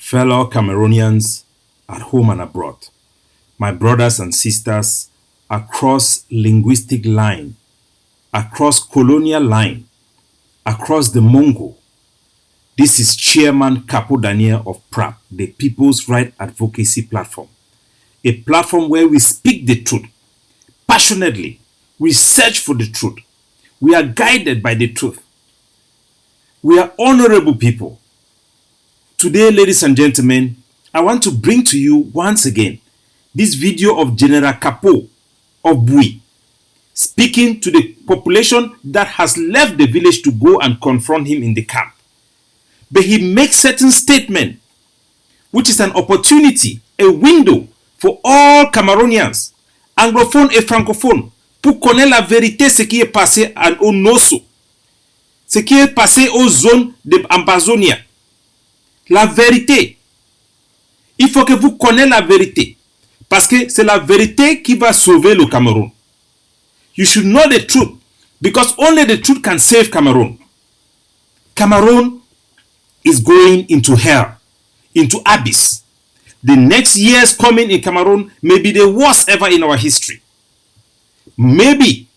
fellow Cameroonians at home and abroad, my brothers and sisters across linguistic line, across colonial line, across the Mongo. This is Chairman Capo Daniel of PRAP, the People's Right Advocacy Platform, a platform where we speak the truth passionately. We search for the truth. We are guided by the truth. We are honorable people. Today, ladies and gentlemen, I want to bring to you once again this video of General Capo of Bui speaking to the population that has left the village to go and confront him in the camp. But he makes certain statement, which is an opportunity, a window for all Cameroonians, anglophones et francophones, pour connaître la vérité, ce qui est passé au Nosso, ce qui est passé aux zones de Ambazonia. La vérité. Il faut que vous connaissiez la vérité. Parce que c'est la vérité qui va sauver le Cameroun. You should know the truth. Because only the truth can save Cameroon. Cameroon is going into hell. Into abyss. The next years coming in Cameroon may be the worst ever in our history. Maybe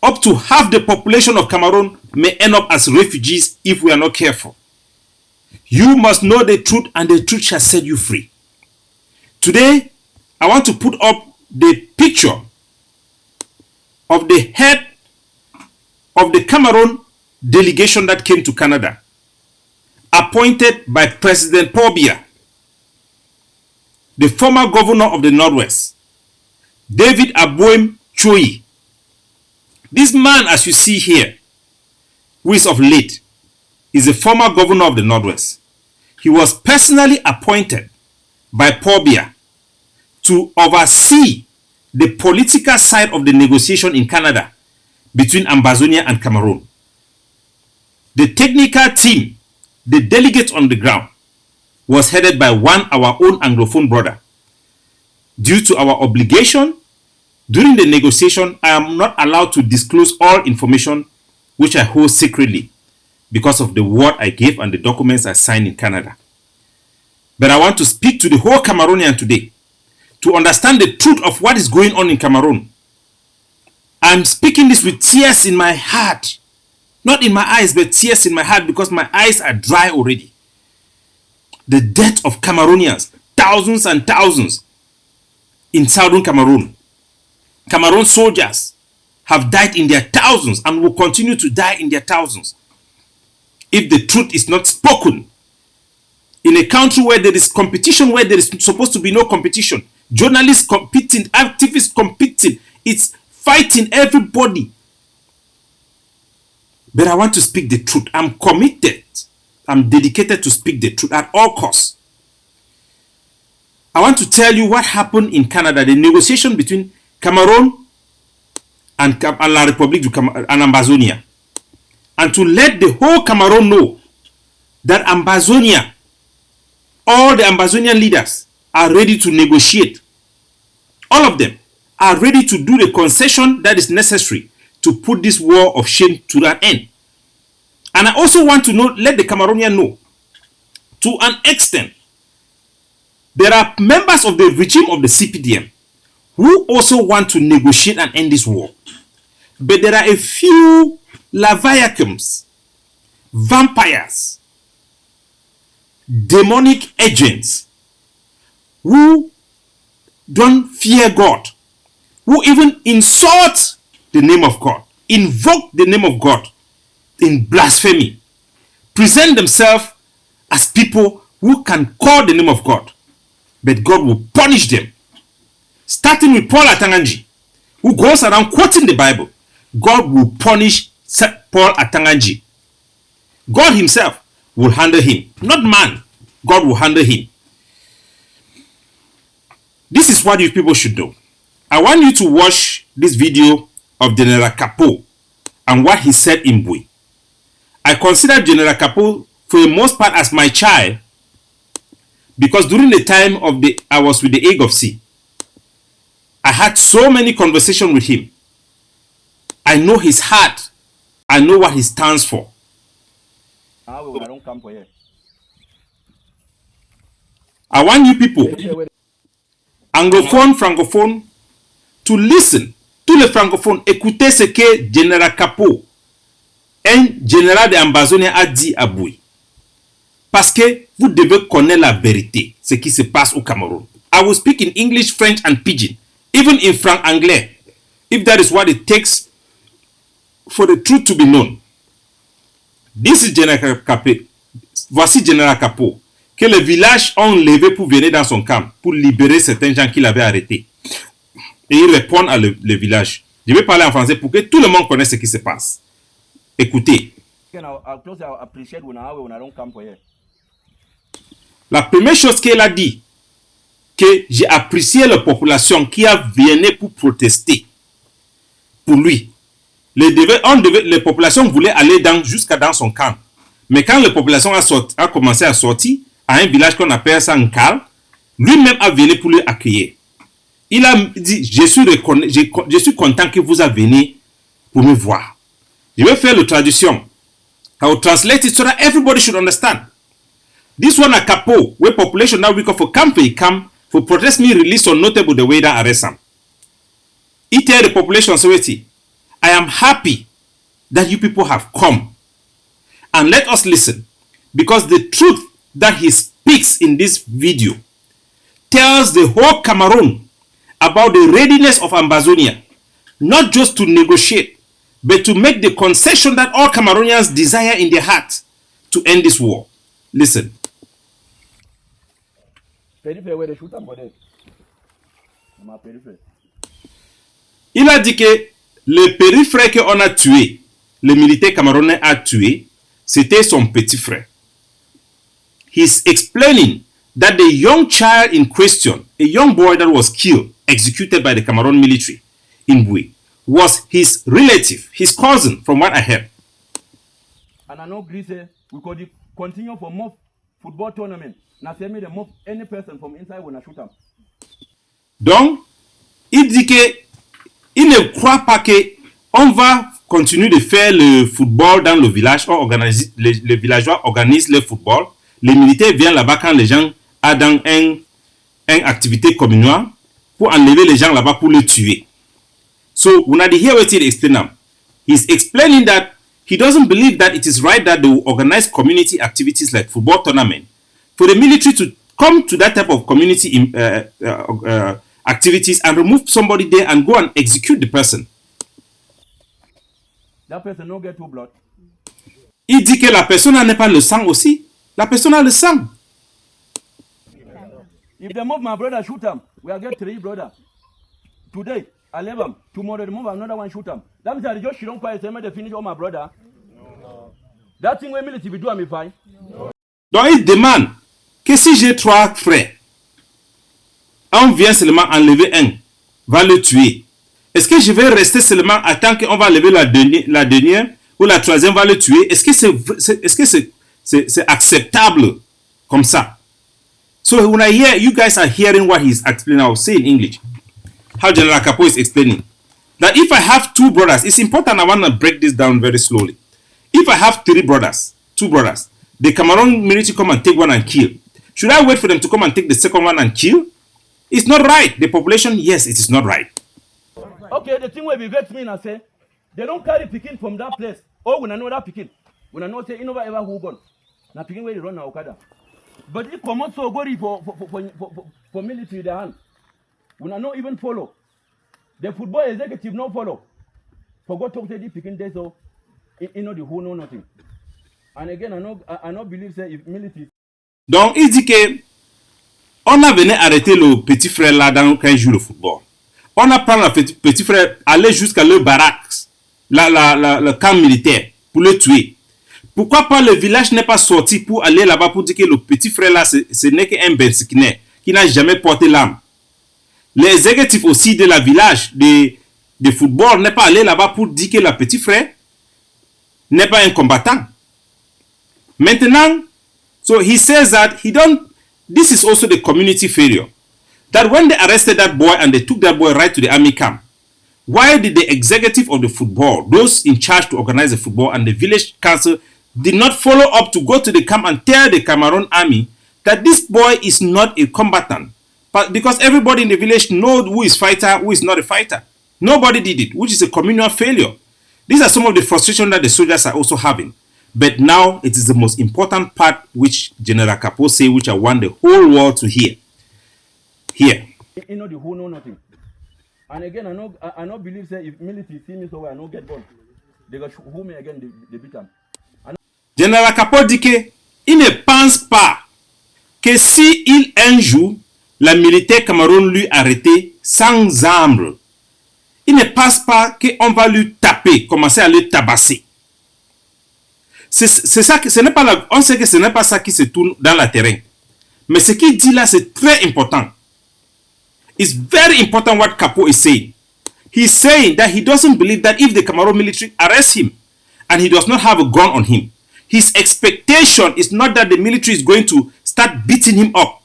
up to half the population of Cameroon may end up as refugees if we are not careful. You must know the truth, and the truth shall set you free. Today, I want to put up the picture of the head of the Cameroon delegation that came to Canada, appointed by President Paul Biya, the former governor of the Northwest, David Aboim Choi. This man, as you see here, who is of late, is a former governor of the Northwest. He was personally appointed by Paul Biya to oversee the political side of the negotiation in Canada between Ambazonia and Cameroon. The technical team, the delegates on the ground, was headed by our own Anglophone brother. Due to our obligation, during the negotiation, I am not allowed to disclose all information which I hold secretly because of the word I gave and the documents I signed in Canada. But I want to speak to the whole Cameroonian today to understand the truth of what is going on in Cameroon. I'm speaking this with tears in my heart. Not in my eyes, but tears in my heart because my eyes are dry already. The death of Cameroonians, thousands and thousands in southern Cameroon. Cameroon soldiers have died in their thousands and will continue to die in their thousands if the truth is not spoken. In a country where there is competition, where there is supposed to be no competition, journalists competing, activists competing, it's fighting everybody. But I want to speak the truth. I'm committed. I'm dedicated to speak the truth at all costs. I want to tell you what happened in Canada, the negotiation between Cameroon and La République and Ambazonia. And to let the whole Cameroon know that Ambazonia, all the Ambazonian leaders are ready to negotiate. All of them are ready to do the concession that is necessary to put this war of shame to an end. And I also want to let the Cameroonian know, to an extent, there are members of the regime of the CPDM who also want to negotiate and end this war. But there are a few Leviathans, vampires, demonic agents who don't fear God, who even insult the name of God, invoke the name of God in blasphemy, present themselves as people who can call the name of God, but God will punish them. Starting with Paul Atanganji, who goes around quoting the Bible. God will punish Paul Atanganji. God himself will handle him. Not man. God will handle him. This is what you people should know. I want you to watch this video of General Capo and what he said in Bui. I consider General Capo for the most part as my child because during the time I was with the Egg of Sea, I had so many conversations with him. I know his heart. I know what he stands for. I don't come for here. I want you people, anglophones, francophones, to listen. Tous les francophones, écoutez ce que Général Capo, un général de Ambazonia, a dit à Bouy. Parce que vous devez connaître la vérité, ce qui se passe au Cameroun. I will speak in English, French, and Pidgin, even in franc-anglais, if that is what it takes for the truth to be known. This is Général Capo. Voici Général Capo, que les villages ont levé pour venir dans son camp, pour libérer certains gens qu'il avait arrêtés. Et il répond à le village. Je vais parler en français pour que tout le monde connaisse ce qui se passe. Écoutez. La première chose qu'elle a dit, que j'ai apprécié la population qui a venu pour protester pour lui. Les populations voulaient aller jusqu'à dans son camp. Mais quand la population a commencé à sortir à un village qu'on appelle Sankal, lui-même a venu pour les accueillir. Il a dit, je suis content que vous avez venu pour me voir. Je vais faire la traduction. I will translate it so that everybody should understand. This one a Capo, where population now week for camp for protest me release on notable the way that arrest him. He tell the population, I am happy that you people have come. And let us listen. Because the truth that he speaks in this video tells the whole Cameroon about the readiness of Ambazonia, not just to negotiate, but to make the concession that all Cameroonians desire in their heart to end this war. Listen. Il a dit que le périphère qu'on a tué, le militaire camerounais a tué, c'était son petit frère. He's explaining that the young child in question, a young boy that was killed, executed by the Cameroon military in Bui, was his relative, his cousin, from what I heard. And I know Greece, we could continue for more football tournament. Now, tell me the most any person from inside will not shoot him. Donc, il dit qu'il ne croit pas qu'on va continuer de faire le football dans le village. Les villageois organisent le football. Les militaires viennent là-bas quand les gens sont dans une activité communale pour enlever les gens là-bas pour les tuer. So, when I hear what he explains, he's explaining that he doesn't believe that it is right that they will organize community activities like football tournament for the military to come to that type of community activities and remove somebody there and go and execute the person. That person no get two blood. Il dit que la personne n'est pas le sang aussi. La personne a le sang. If they move my brother, shoot him. We are get 3 brothers. Today, I leave him. Tomorrow, they move another one, shoot him. That means I just don't quiet. They finish all my brother. No. That thing we military we do, I'm fine. No. Donc il demande que si j'ai 3 frères, on vient seulement enlever un, va le tuer. Est-ce que je vais rester seulement à tant qu'on va enlever la dernière ou la troisième va le tuer? Est-ce que c'est acceptable comme ça? So when I hear, you guys are hearing what he's explaining, I'll say in English. How General Capo is explaining. That if I have 2 brothers, it's important, I want to break this down very slowly. If I have 2 brothers, the Cameroon military come and take one and kill. Should I wait for them to come and take the second one and kill? It's not right. The population, yes, it is not right. Okay, the thing where we get me and say, they don't carry picking from that place. Oh, when I know that picking. When I know say, you never ever who gone. Now picking where they run now, Okada. But if come out so good for military the hand. When I know even follow. The football executive no follow. Forgot to say the picking there so you know the who know nothing. And again, I know believe say if military. Donc il dit que on a venu arrêter le petit frère là quand il joue le football. On a pris le petit frère aller jusqu'à le barracks, le camp militaire pour le tuer. Pourquoi pas le village n'est pas sorti pour aller là-bas pour dire que le petit frère là ce n'est qu'un bensikné qui n'a jamais porté l'arme. Les exécutifs aussi de la village de football n'est pas allé là-bas pour dire que le petit frère n'est pas un combattant. Maintenant, so he says that this is also the community failure. That when they arrested that boy and they took that boy right to the army camp, why did the executive of the football, those in charge to organize the football and the village council did not follow up to go to the camp and tell the Cameroon army that this boy is not a combatant, but because everybody in the village knows who is fighter, who is not a fighter. Nobody did it, which is a communal failure. These are some of the frustration that the soldiers are also having. But now it is the most important part which General Capo say, which I want the whole world to hear. Here. You know the who know nothing. And again, I not believe say if military see me so I not get born. They got who me again they beat them. General Capo dit que il ne pense pas que si il un jour la militaire Cameroun lui arrêter sans armes, il ne pense pas qu'on va lui taper, commencer à le tabasser. C'est ça que ce n'est pas là, on sait que ce n'est pas ça qui se tourne dans le terrain. Mais ce qu'il dit là, c'est très important. It's very important what Capo is saying. He's saying that he doesn't believe that if the Cameroon military arrests him and he does not have a gun on him, his expectation is not that the military is going to start beating him up.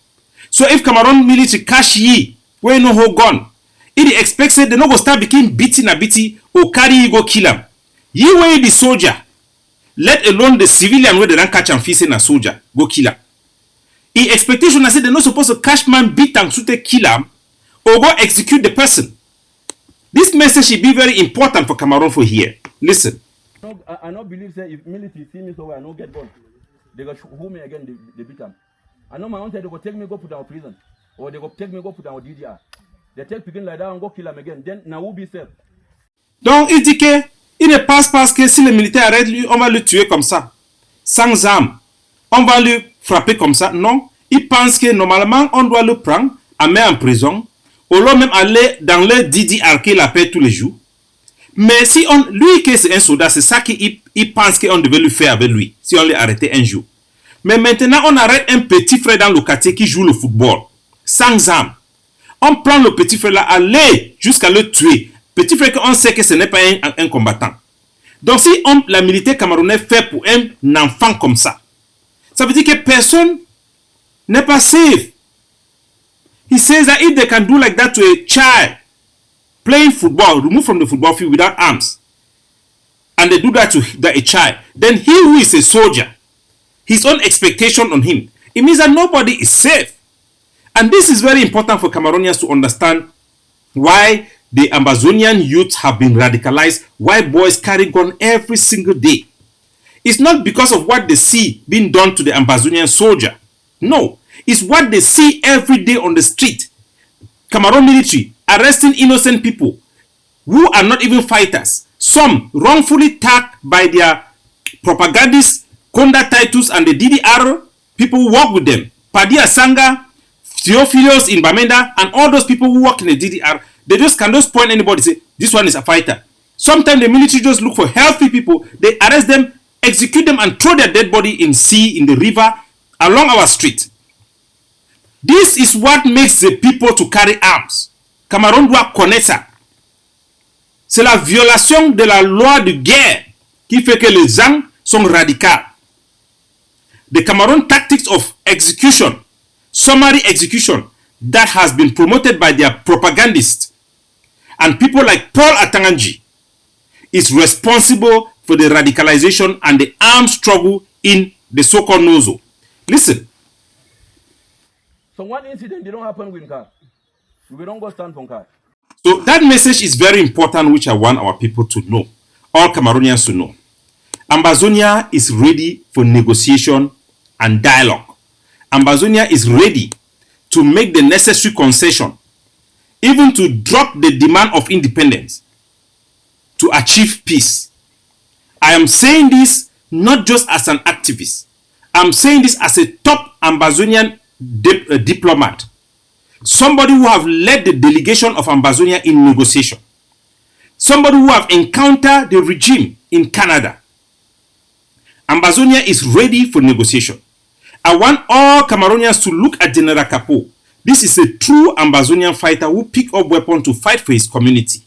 So if Cameroon military catch ye, where no hold gun, it expects that they no go start begin beating a bitty or carry you go kill him. Ye where the soldier, let alone the civilian where they don't catch and facing a soldier, go kill him. The expectation is that they're not supposed to catch man, beat and shoot kill him or go execute the person. This message should be very important for Cameroon for here. Listen. I not believe say if military see me so I not get born. They got who me again they beat them. I know my own side they go take me go put down prison or they go take me go put down DDR. They take people like that and go kill them again. Then now who be safe? Donc il dit que il ne pense pas que si les militaires arrêtent lui, on va le tuer comme ça, sans armes. On va le frapper comme ça. Non, il pense que normalement on doit le prendre, à mettre en prison, ou l'on même aller dans le DDR qu'il appelle tous les jours. Mais si on, lui que c'est un soldat, c'est ça qu'il pense qu'on devait lui faire avec lui, si on l'arrêtait un jour. Mais maintenant on arrête un petit frère dans le quartier qui joue le football, sans armes. On prend le petit frère là, aller jusqu'à le tuer. Petit frère qu'on sait que ce n'est pas un combattant. Donc si la militaire camerounaise fait pour un enfant comme ça veut dire que personne n'est pas safe. He says that if they can do like that to a child playing football, removed from the football field without arms, and they do that to a child, then he who is a soldier, his own expectation on him, it means that nobody is safe. And this is very important for Cameroonians to understand why the Ambazonian youth have been radicalized, why boys carry gun every single day. It's not because of what they see being done to the Ambazonian soldier. No, it's what they see every day on the street. Cameroon military arresting innocent people who are not even fighters. Some wrongfully tagged by their propagandists, Konda Titus and the DDR people who work with them. Padia Sanga, Theophilus in Bamenda, and all those people who work in the DDR, they just can just point anybody and say, this one is a fighter. Sometimes the military just look for healthy people, they arrest them, execute them, and throw their dead body in sea, in the river, along our street. This is what makes the people to carry arms. Cameroun doit connaître ça. C'est la violation de la loi de guerre qui fait que les gens sont radicaux. The Cameroon tactics of execution, summary execution, that has been promoted by their propagandists and people like Paul Atanganji is responsible for the radicalization and the armed struggle in the so-called Nozo. Listen. So one incident did not happen with car. We don't go stand for car. So that message is very important, which I want our people to know, all Cameroonians to know. Ambazonia is ready for negotiation and dialogue. Ambazonia is ready to make the necessary concession, even to drop the demand of independence, to achieve peace. I am saying this not just as an activist. I'm saying this as a top Ambazonian diplomat. Somebody who have led the delegation of Ambazonia in negotiation. Somebody who have encountered the regime in Canada. Ambazonia is ready for negotiation. I want all Cameroonians to look at General Capo. This is a true Ambazonian fighter who pick up weapons to fight for his community,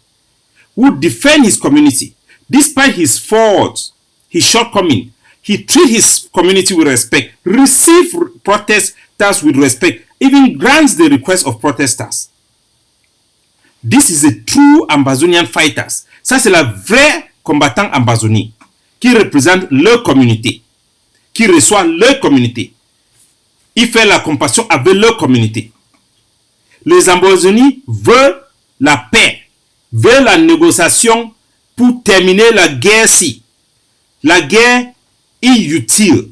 who defend his community. Despite his faults, his shortcomings, he treats his community with respect, receives protesters with respect, even grants the request of protesters. This is a true Ambazonian fighter. Ça, c'est la vraie combattant Ambazonie qui représente leur communauté, qui reçoit leur communauté. ils font la compassion avec leur communauté. Les Ambazonie veulent la paix, veulent la négociation pour terminer la guerre-ci. La guerre inutile,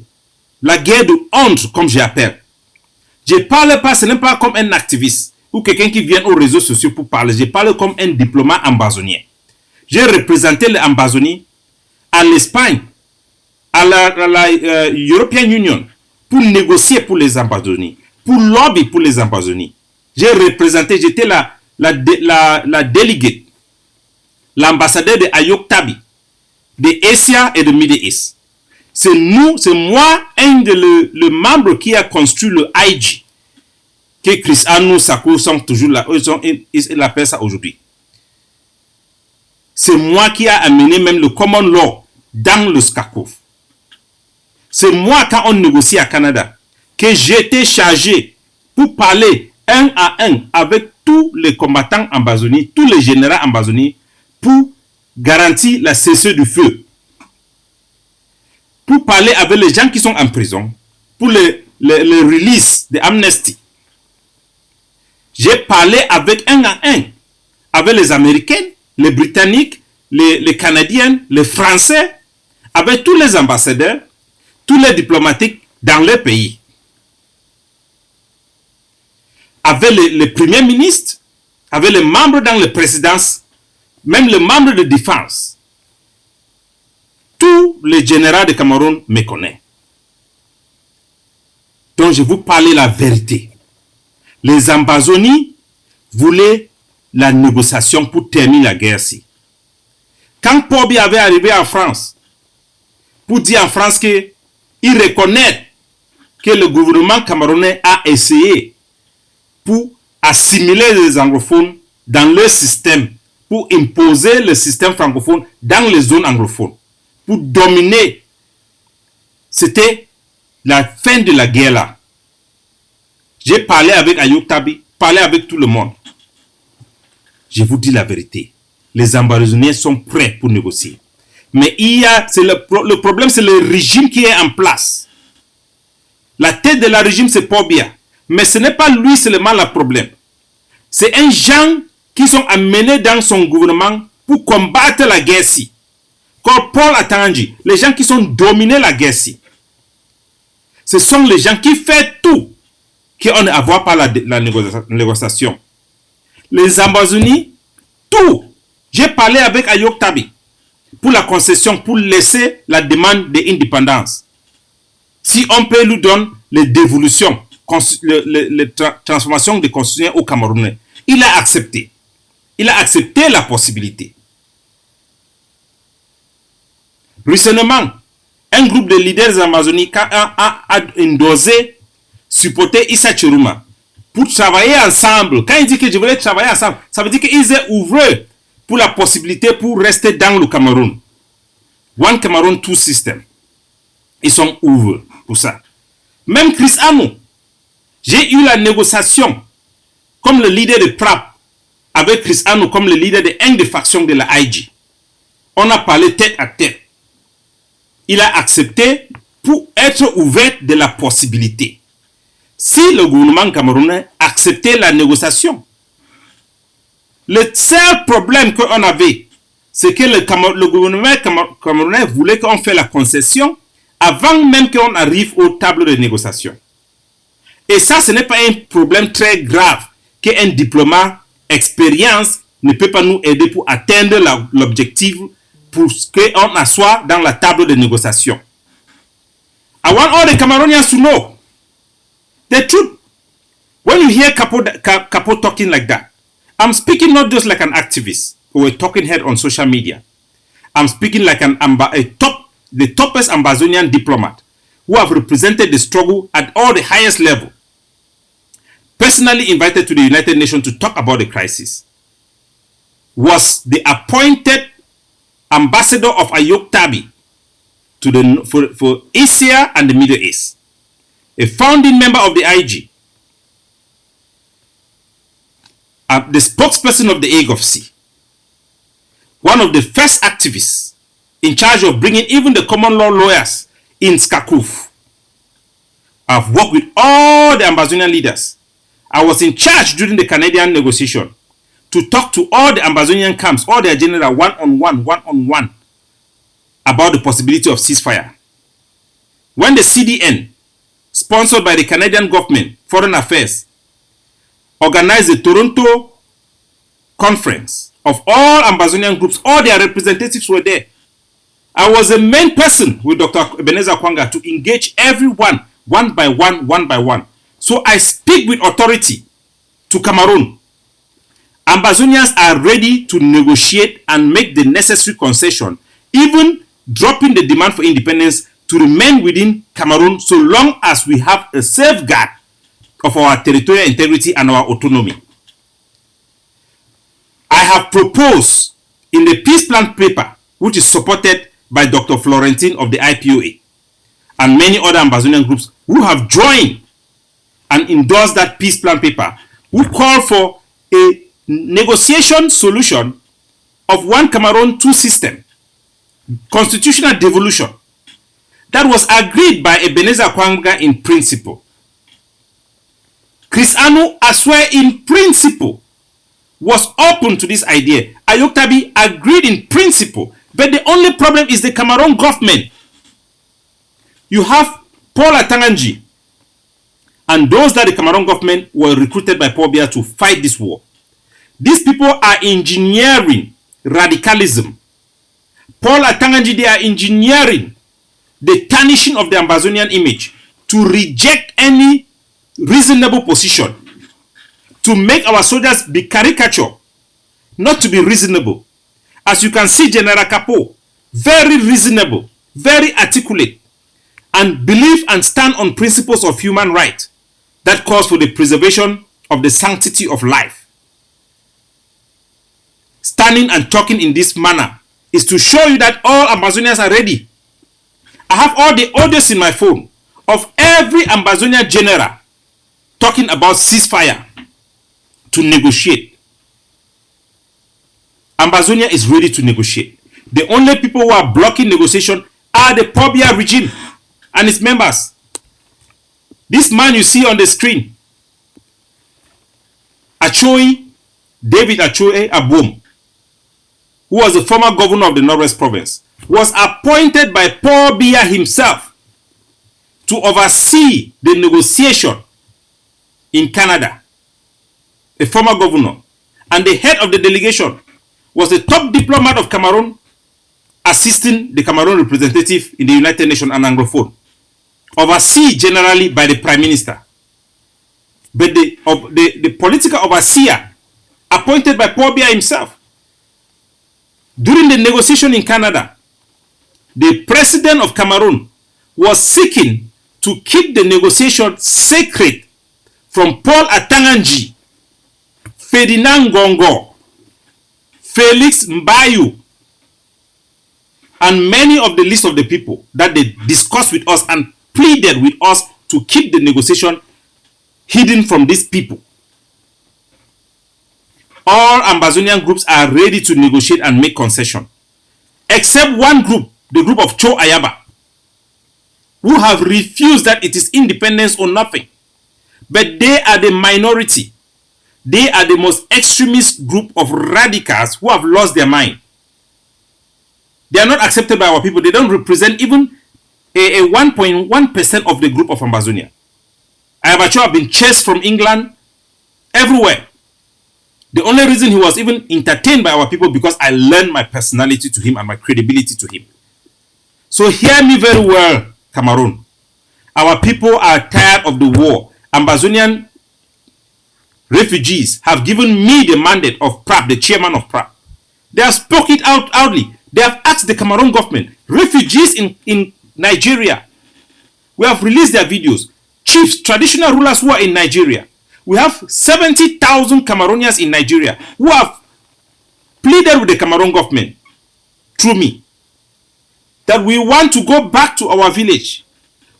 la guerre de honte, comme j'appelle. Je ne parle pas, ce n'est pas comme un activiste ou quelqu'un qui vient aux réseaux sociaux pour parler. Je parle comme un diplomate ambazonien. J'ai représenté l'Ambazonie à l'Espagne, à la European Union, pour négocier pour les Ambazonies, pour lobby pour les Ambazonies. J'ai représenté, j'étais la déléguée, l'ambassadeur de Ayok Tabi, de Asia et de Middle East. C'est moi, le membre qui a construit le IG, que Chris Anou, Sako sont toujours là, ils appellent ça aujourd'hui. C'est moi qui a amené même le common law dans le SCACOF. C'est moi, quand on négocie à Canada, que j'étais chargé pour parler un à un avec tous les combattants Ambazonie, tous les généraux Ambazonie, pour garantir la cessation du feu. Pour parler avec les gens qui sont en prison, pour le release de amnesty. J'ai parlé avec un à un, avec les Américains, les Britanniques, les Canadiens, les Français, avec tous les ambassadeurs, tous les diplomatiques dans leur pays. Avec les premiers ministres, avec les membres dans la présidence, même les membres de défense. Tous les généraux de Cameroun me connaissent. Donc je vous parler la vérité. Les Ambazonies voulaient la négociation pour terminer la guerre-ci. Quand Pobi avait arrivé en France, pour dire en France qu'il reconnaît que le gouvernement camerounais a essayé pour assimiler les anglophones dans leur système, pour imposer le système francophone dans les zones anglophones, pour dominer. C'était la fin de la guerre là. J'ai parlé avec Ayok Tabi, parlé avec tout le monde. Je vous dis la vérité. Les Ambazoniens sont prêts pour négocier. Mais le problème, c'est le régime qui est en place. La tête de la régime, c'est Pobia. Mais ce n'est pas lui seulement le problème. C'est un gens qui sont amenés dans son gouvernement pour combattre la guerre-ci. Comme Paul Atangi, les gens qui sont dominés la guerre-ci. Ce sont les gens qui font tout qu'on ne voit pas la négociation. Les Ambazonies, tout. J'ai parlé avec Ayok Tabi pour la concession, pour laisser la demande d'indépendance. Si on peut lui donner les dévolutions, les transformations de constitutions au Camerounais, il a accepté. Il a accepté la possibilité. Récemment, un groupe de leaders amazoniques a endossé, supporté Issa Chiruma pour travailler ensemble. Quand il dit que je voulais travailler ensemble, ça veut dire qu'ils sont ouverts pour la possibilité pour rester dans le Cameroun. One Cameroun, two system. Ils sont ouverts pour ça. Même Chris Anou, j'ai eu la négociation comme le leader de PRAP avec Chris Anou comme le leader de une des factions de la IG. On a parlé tête à tête. Il a accepté pour être ouvert de la possibilité. Si le gouvernement camerounais acceptait la négociation, le seul problème qu'on avait, c'est que le gouvernement camerounais voulait qu'on fasse la concession avant même qu'on arrive aux tables de négociation. Et ça, ce n'est pas un problème très grave qu'un diplomate expérience ne peut pas nous aider pour atteindre l'objectif pour qu'on assoit dans la table de négociation. I want all the Cameroonians to know the truth. When you hear Capo talking like that, I'm speaking not just like an activist or a talking head on social media. I'm speaking like the toppest Ambazonian diplomat who have represented the struggle at all the highest level. Personally invited to the United Nations to talk about the crisis. Was the appointed ambassador of Ayok Tabi for Asia and the Middle East. A founding member of the IG. The spokesperson of the AGOFC. One of the first activists in charge of bringing even the common law lawyers in Skakuf. I've worked with all the Ambazonian leaders. I was in charge during the Canadian negotiation to talk to all the Ambazonian camps, all their general one-on-one, about the possibility of ceasefire. When the CDN, sponsored by the Canadian government, Foreign Affairs, organized the Toronto conference of all Ambazonian groups, all their representatives were there. I was the main person with Dr. Ebenezer Kwanga to engage everyone one by one. So I speak with authority to Cameroon. Ambazonians are ready to negotiate and make the necessary concession, even dropping the demand for independence to remain within Cameroon so long as we have a safeguard of our territorial integrity and our autonomy. I have proposed in the peace plan paper, which is supported by Dr. Florentine of the IPOA and many other Ambazonian groups who have joined and endorsed that peace plan paper, who call for a negotiation solution of one Cameroon, two system, constitutional devolution, that was agreed by Ebenezer Kwanga in principle. Chris Anu Aswe in principle was open to this idea. Ayoktabi agreed in principle, but the only problem is the Cameroon government. You have Paul Atanganji and those that the Cameroon government were recruited by Paul Biya to fight this war. These people are engineering radicalism. Paul Atanganji, they are engineering the tarnishing of the Ambazonian image to reject any reasonable position, to make our soldiers be caricature, not to be reasonable. As you can see, General Capo, very reasonable, very articulate, and believe and stand on principles of human rights that calls for the preservation of the sanctity of life. Standing and talking in this manner is to show you that all Ambazonians are ready. I have all the audios in my phone of every Ambazonian general talking about ceasefire to negotiate. Ambazonia is ready to negotiate. The only people who are blocking negotiation are the Pobia regime and its members. This man you see on the screen, Achoi, David Achoi Abom, who was the former governor of the Northwest Province, was appointed by Paul Biya himself to oversee the negotiation in Canada, a former governor, and the head of the delegation was the top diplomat of Cameroon, assisting the Cameroon representative in the United Nations and Anglophone, overseen generally by the Prime Minister. But the political overseer appointed by Paul Biya himself. During the negotiation in Canada, the president of Cameroon was seeking to keep the negotiation secret from Paul Atanganji, Ferdinand Gongo, Felix Mbayu, and many of the list of the people that they discussed with us and pleaded with us to keep the negotiation hidden from these people. All Ambazonian groups are ready to negotiate and make concession, except one group, the group of Cho Ayaba, who have refused that it is independence or nothing. But they are the minority. They are the most extremist group of radicals who have lost their mind. They are not accepted by our people. They don't represent even a 1.1% of the group of Ambazonia. Ayabacho have been chased from England everywhere. The only reason he was even entertained by our people because I learned my personality to him and my credibility to him. So hear me very well, Cameroon. Our people are tired of the war. Ambazonian refugees have given me the mandate of PRAP, the chairman of PRAP. They have spoken it out loudly. They have asked the Cameroon government, refugees in Nigeria. We have released their videos. Chiefs, traditional rulers who are in Nigeria. We have 70,000 Cameroonians in Nigeria who have pleaded with the Cameroon government through me that we want to go back to our village.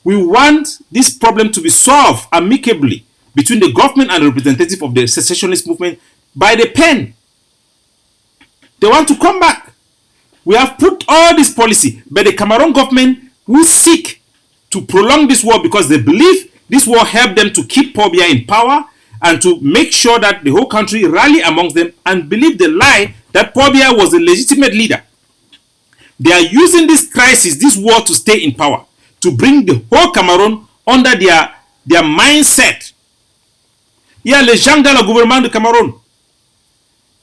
We want this problem to be solved amicably between the government and the representative of the secessionist movement by the pen. They want to come back. We have put all this policy, but the Cameroon government will seek to prolong this war because they believe This war helped them to keep Paul Biya in power and to make sure that the whole country rally amongst them and believe the lie that Paul Biya was a legitimate leader. They are using this crisis, this war, to stay in power, to bring the whole Cameroon under their mindset. Il y a les gens dans le gouvernement de Cameroun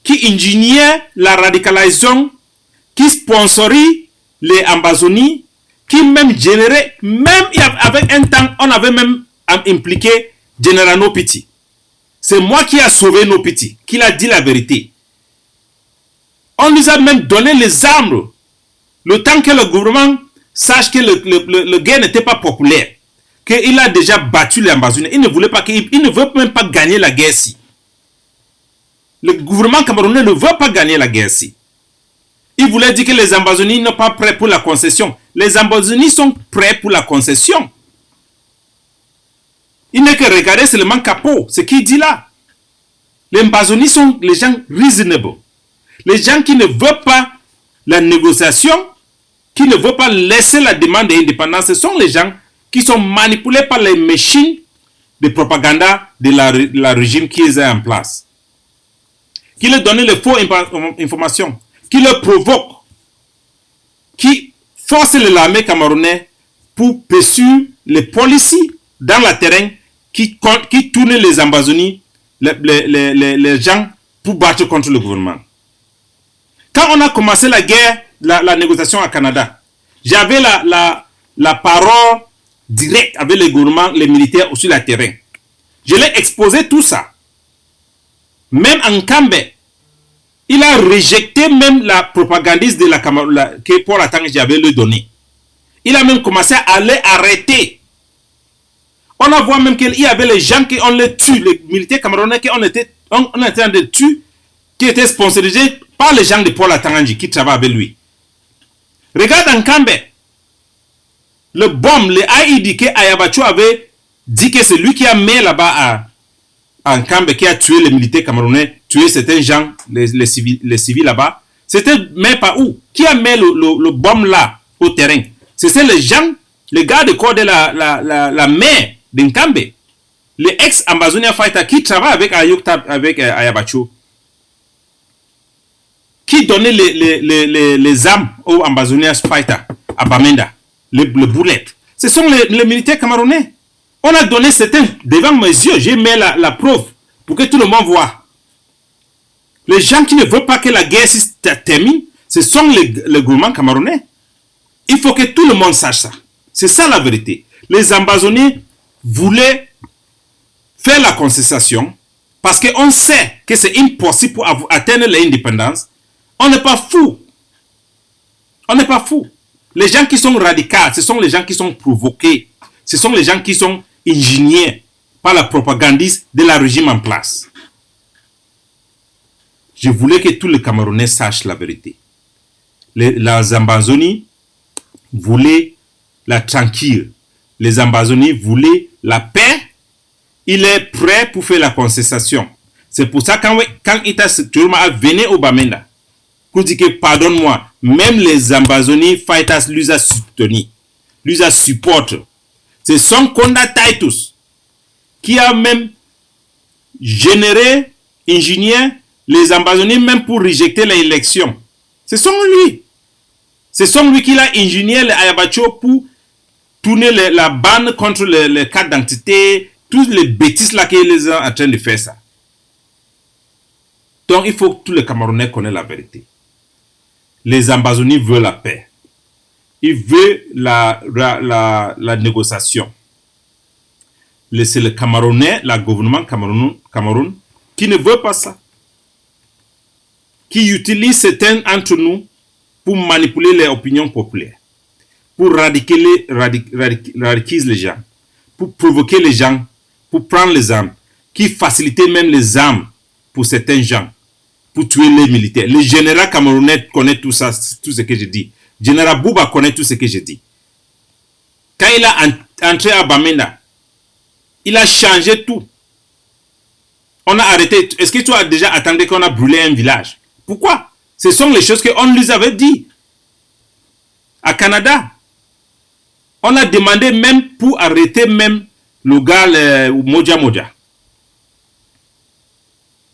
qui ingéniaient la radicalisation, qui sponsorisent les Ambazonie, qui même généraient, même avec un temps, on avait même impliqué Général Nopiti. C'est moi qui a sauvé Nopiti, qui l'a dit la vérité. On nous a même donné les armes, le temps que le gouvernement sache que le gars n'était pas populaire, qu'il a déjà battu les Ambazonie. Il ne voulait pas, il ne veut même pas gagner la guerre-ci. Le gouvernement camerounais ne veut pas gagner la guerre-ci. Il voulait dire que les Ambazonie ne sont pas prêts pour la concession. Les Ambazonie sont prêts pour la concession. Il n'est que regarder seulement Capo, ce qu'il dit là. Les Ambazonie sont les gens reasonable. Les gens qui ne veulent pas la négociation, qui ne veulent pas laisser la demande d'indépendance, ce sont les gens qui sont manipulés par les machines de propagande de la régime qui est en place. Qui leur donne les fausses informations, qui leur provoquent, qui forcent l'armée camerounaise pour poursuivre les policiers dans le terrain qui tournent les Ambazonie, les gens pour battre contre le gouvernement. Quand on a commencé la guerre, la négociation au Canada, j'avais la parole directe avec les gouvernements, les militaires sur le terrain. Je l'ai exposé tout ça. Même en Cambé, il a rejeté même la propagandiste de la Cameroun que Paul Atang j'avais lui donné. Il a même commencé à les arrêter. On a vu même qu'il y avait les gens qui ont les tué, les militaires camerounais qui on était en train de tuer, qui étaient sponsorisés par les gens de Paul Atanganji qui travaillent avec lui. Regarde en Cambé, le bombe, le AID que Ayabacho avait dit que c'est lui qui a mis là-bas en Cambé, qui a tué les militaires camerounais, tué certains gens, les civils là-bas. C'était même pas où. Qui a mis le bombe là au terrain? C'était les gens, les gars de corps de la mer d'Nkambé, les ex-Ambazonia fighters qui travaillent avec Ayabacho, qui donnaient les armes aux Ambazonia fighters à Bamenda, les boulettes. Ce sont les militaires camerounais. On a donné certains devant mes yeux. J'ai mis la preuve pour que tout le monde voit. Les gens qui ne veulent pas que la guerre se termine, ce sont les gouvernements camerounais. Il faut que tout le monde sache ça. C'est ça la vérité. Les Ambazoniens voulaient faire la concession parce qu'on sait que c'est impossible pour atteindre l'indépendance. On n'est pas fou. On n'est pas fou. Les gens qui sont radicaux, ce sont les gens qui sont provoqués. Ce sont les gens qui sont ingéniés par la propagandiste de la régime en place. Je voulais que tous les Camerounais sachent la vérité. Les Ambazonie voulaient la tranquille. Les Ambazonie voulaient la paix. Il est prêt pour faire la concession. C'est pour ça que quand Ita Turma venu au Bamenda, pour dire que pardonne-moi, même les Ambazonie fighters lui a soutenu, lui a supporté. C'est son Konda Titus qui a même généré, ingénié les Ambazonie même pour rejeter l'élection. C'est son lui. C'est son lui qui a ingénié les Ayabacho pour tourner la banne contre les cartes d'identité, toutes les bêtises là qu'ils sont en train de faire ça. Donc il faut que tous les Camerounais connaissent la vérité. Les Ambazonie veulent la paix. Ils veulent la négociation. C'est le Camerounais, le gouvernement Cameroun, qui ne veut pas ça. Qui utilise certains entre nous pour manipuler les opinions populaires, pour radicaliser les gens, pour provoquer les gens, pour prendre les armes, qui facilite même les armes pour certains gens, pour tuer les militaires. Le général camerounais connaît tout ça, tout ce que je dis. Le général Bouba connaît tout ce que je dis. Quand il a entré à Bamenda, il a changé tout. On a arrêté. Est-ce que tu as déjà attendu qu'on a brûlé un village? Pourquoi? Ce sont les choses qu'on lui avait dit. À Canada, on a demandé même pour arrêter même le gars, Moja Moja.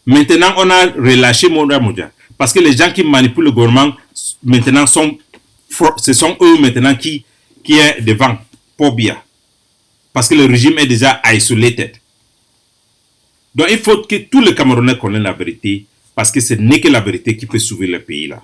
Maintenant, on a relâché Moja Moja. Parce que les gens qui manipulent le gouvernement, maintenant, ce sont eux maintenant qui est devant, pour bien. Parce que le régime est déjà isolated. Donc, il faut que tous les Camerounais connaissent la vérité, parce que ce n'est que la vérité qui peut sauver le pays là.